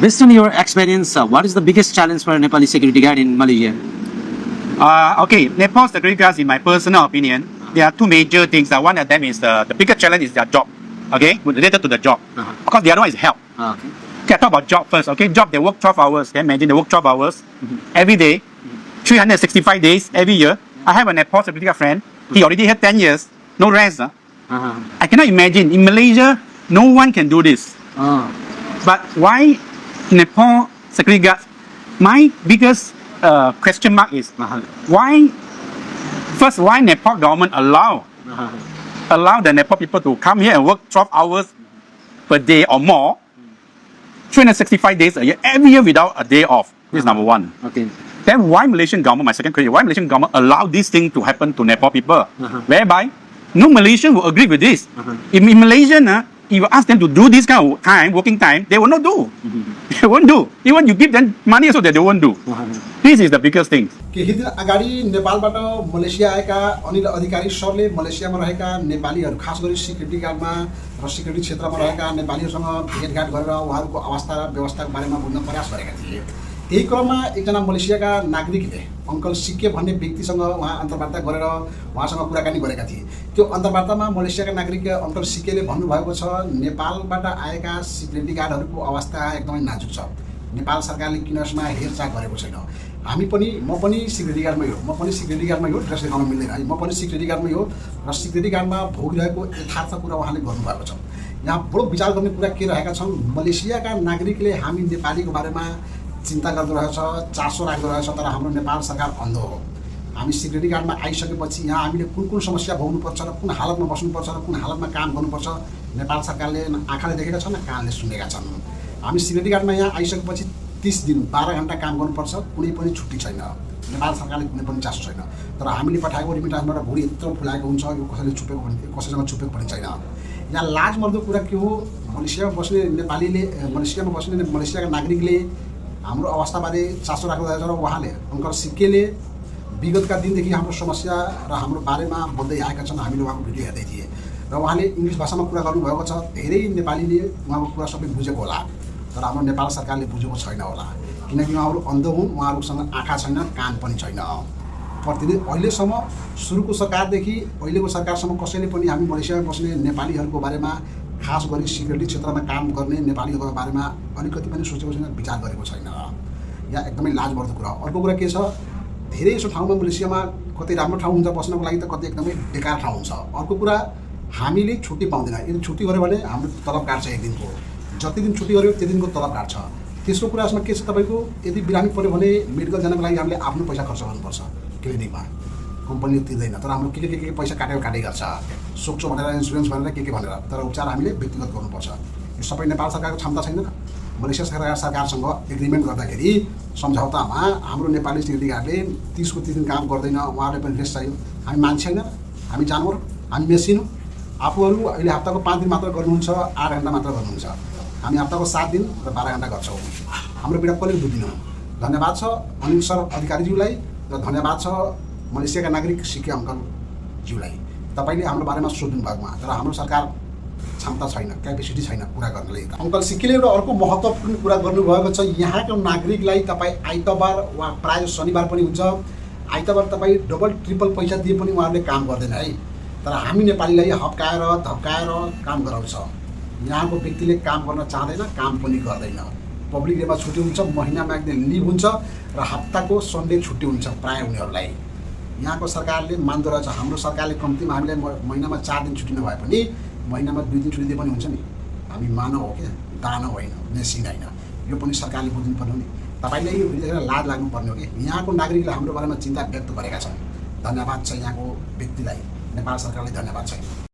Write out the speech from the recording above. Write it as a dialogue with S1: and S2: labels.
S1: Based on your experience, what is the biggest challenge for a Nepali security guard in Malaysia?
S2: Okay, Nepal security guards, in my personal opinion, there are two major things. One of them is the biggest challenge is their job. Okay, related to the job. Of course, the other one is health.
S1: Okay.
S2: Okay, I talk about job first. Okay, job, they work 12 hours. Can you imagine they work 12 hours every day, 365 days every year. I have a Nepal security guard friend. He already had 10 years, no rest. I cannot imagine. In Malaysia, no one can do this. But why Nepal security guards? My biggest question mark is why Nepal government allow the Nepal people to come here and work 12 hours per day or more, 365 days a year, every year without a day off. This is number one.
S1: Okay.
S2: Then why Malaysian government, my second question, why Malaysian government allow this thing to happen to Nepal people? Whereby no Malaysian will agree with this. In Malaysia, if you ask them to do this kind of time, working time, they will not do. They won't do. Even you give them money also, they won't do. This is the biggest thing.
S3: केही दिन अगाडि नेपालबाट Malaysia आएका अनिल अधिकारी सरले मलेसियामा रहेका नेपालीहरू खास गरी सिक्युरिटी गार्डमा र सिक्युरिटी क्षेत्रमा रहेका नेपालीहरूसँग भेटघाट गरेर उहाँहरूको अवस्था र व्यवस्थाको बारेमा बुझ्न प्रयास गरेका थिए। त्यही क्रममा एकजना मलेसियाका नागरिकले अङ्कल सिके भन्ने व्यक्तिसँग उहाँ अन्तर्वार्ता गरेर उहाँसँग कुराकानी गरेका थिए। त्यो अन्तर्वार्तामा मलेसियाका नागरिक अङ्कल सिकेले भन्नुभएको छ नेपालबाट आएका सिक्युरिटी गार्डहरूको अवस्था एकदमै नाजुक छ। नेपाल सरकारले किन यसमा हेरचाह गरेको छैन। म पनि सिक्युरिटी गार्डमै हो, ड्रेस देखाउन मिल्दैन है। म पनि सिक्युरिटी गार्डमै हो र सिक्युरिटी गार्डमा भोगिरहेको यथार्थ कुरा उहाँले गर्नुभएको छ। यहाँ बडो विचार गर्ने कुरा के रहेका छन्, मलेसियाका नागरिकले हामी नेपालीको बारेमा चिन्ता गर्दो रहेछ, चासो राख्दो रहेछ, तर हाम्रो नेपाल सरकार अन्धो हो। हामी सिक्युरिटी गार्डमा आइसकेपछि यहाँ हामीले कुन समस्या भोग्नुपर्छ र कुन हालतमा बस्नुपर्छ र कुन हालतमा काम गर्नुपर्छ नेपाल सरकारले आँखाले देखेका छन्, कानले सुनेका छन्। हामी सिक्युरिटी गार्डमा यहाँ आइसकेपछि 30 दिन 12 घण्टा काम गर्नुपर्छ, कुनै पनि छुट्टी छैन। नेपाल सरकारले कुनै पनि चासो छैन। तर हामीले पठाएको रिमिटान्सबाट भुँडी यत्रो फुलाएको हुन्छ, यो कसैले छुपेको भने कसैसँग छुपेको पनि छैन। यहाँ लाजमर्दो कुरा के हो, मलेसियामा बस्ने मलेसियाका नागरिकले हाम्रो अवस्थाबारे चासो राख्दै रहेछ र उहाँले अङ्कल सिक्केले विगतका दिनदेखि हाम्रो समस्या र हाम्रो बारेमा बोल्दै आएका छन्। हामीले उहाँको भिडियो हेर्दै थिएँ र उहाँले इङ्ग्लिस भाषामा कुरा गर्नुभएको छ। धेरै नेपालीले उहाँको कुरा सबै बुझेको होला, तर हाम्रो नेपाल सरकारले बुझेको छैन होला, किनकि उहाँहरू अन्ध हुन्, उहाँहरूसँग आँखा छैन, कान पनि छैन। प्रतिदिन अहिलेसम्म सुरुको सरकारदेखि अहिलेको सरकारसम्म कसैले पनि हामी मलेसियामा बस्ने नेपालीहरूको बारेमा, खास गरी सिक्युरिटी क्षेत्रमा काम गर्ने नेपालीहरूको बारेमा अलिकति पनि सोचेको छैन, विचार गरेको छैन। यहाँ एकदमै लाजमर्दो कुरा। अर्को कुरा के छ, धेरै यसो ठाउँमा मलेसियामा कतै राम्रो ठाउँ हुन्छ बस्नको लागि, त कतै एकदमै बेकार ठाउँ हुन्छ। अर्को कुरा, हामीले छुट्टी पाउँदैन। यदि छुट्टी गऱ्यो भने हाम्रो तलब काट्छ एक दिनको, जति दिन छुट्टी गऱ्यो त्यो दिनको तलब काट्छ। तेस्रो कुरा यसमा के छ, तपाईँको यदि बिरामी पऱ्यो भने मेडिकल जानको लागि हामीले आफ्नो पैसा खर्च गर्नुपर्छ क्लिनिकमा, कम्पनीले तिर्दैन। तर हाम्रो के पैसा काटै गर्छ, सोक्छो भनेर, इन्सुरेन्स भनेर के भनेर, तर उपचार हामीले व्यक्तिगत गर्नुपर्छ। यो सबै नेपाल सरकारको क्षमता छैन। मलेसिया सरकारसँग एग्रिमेन्ट गर्दाखेरि सम्झौतामा हाम्रो नेपाली सिक्युरिटी गार्डले 30 को 30 दिन काम गर्दैन, उहाँहरूले पनि रेस्ट चाहियो। हामी मान्छे होइन, हामी जानवर, हामी मेसिन हो। आफूहरू अहिले हप्ताको 5 दिन मात्र गर्नुहुन्छ, 8 घण्टा मात्र गर्नुहुन्छ। हामी हप्ताको 7 दिन र 12 घण्टा गर्छौँ। हाम्रो पीडा कसले बुझ्दिनँ। धन्यवाद छ अनिल सर अधिकारीज्यूलाई र धन्यवाद छ मलेसियाका नागरिक सिके अङ्कलज्यूलाई। तपाईँले हाम्रो बारेमा सोध्नु भएकोमा, तर हाम्रो सरकार क्षमता छैन, क्यापेसिटी छैन कुरा गर्नले। अङ्कल सिकेले एउटा अर्को महत्त्वपूर्ण कुरा गर्नुभएको छ, यहाँको नागरिकलाई तपाईँ आइतबार वा प्रायः शनिबार पनि हुन्छ, आइतबार तपाईँ डबल ट्रिपल पैसा दिए पनि उहाँहरूले काम गर्दैन है। तर हामी नेपालीलाई हप्काएर धप्काएर काम गराउँछ। यहाँको व्यक्तिले काम गर्न चाहँदैन, काम पनि गर्दैन। पब्लिक डेमा छुट्टी हुन्छ, महिनामा एक दिन लिभ हुन्छ र हप्ताको सन्डे छुट्टी हुन्छ प्रायः उनीहरूलाई। यहाँको सरकारले मान्दो रहेछ, हाम्रो सरकारले कम्तीमा हामीलाई महिनामा 4 दिन छुट्टी नभए पनि महिनामा 2 दिन छुट्टी दिए पनि हुन्छ नि। हामी मानव हो क्या, दानव होइन, मेसिन होइन। यो पनि सरकारले बुझ्नुपर्ने हो नि। तपाईँले यो भिडियो देखेर लाज लाग्नुपर्ने हो कि यहाँको नागरिकले हाम्रो बारेमा चिन्ता व्यक्त गरेका छन्। धन्यवाद छ यहाँको व्यक्तिलाई, नेपाल सरकारलाई धन्यवाद छ।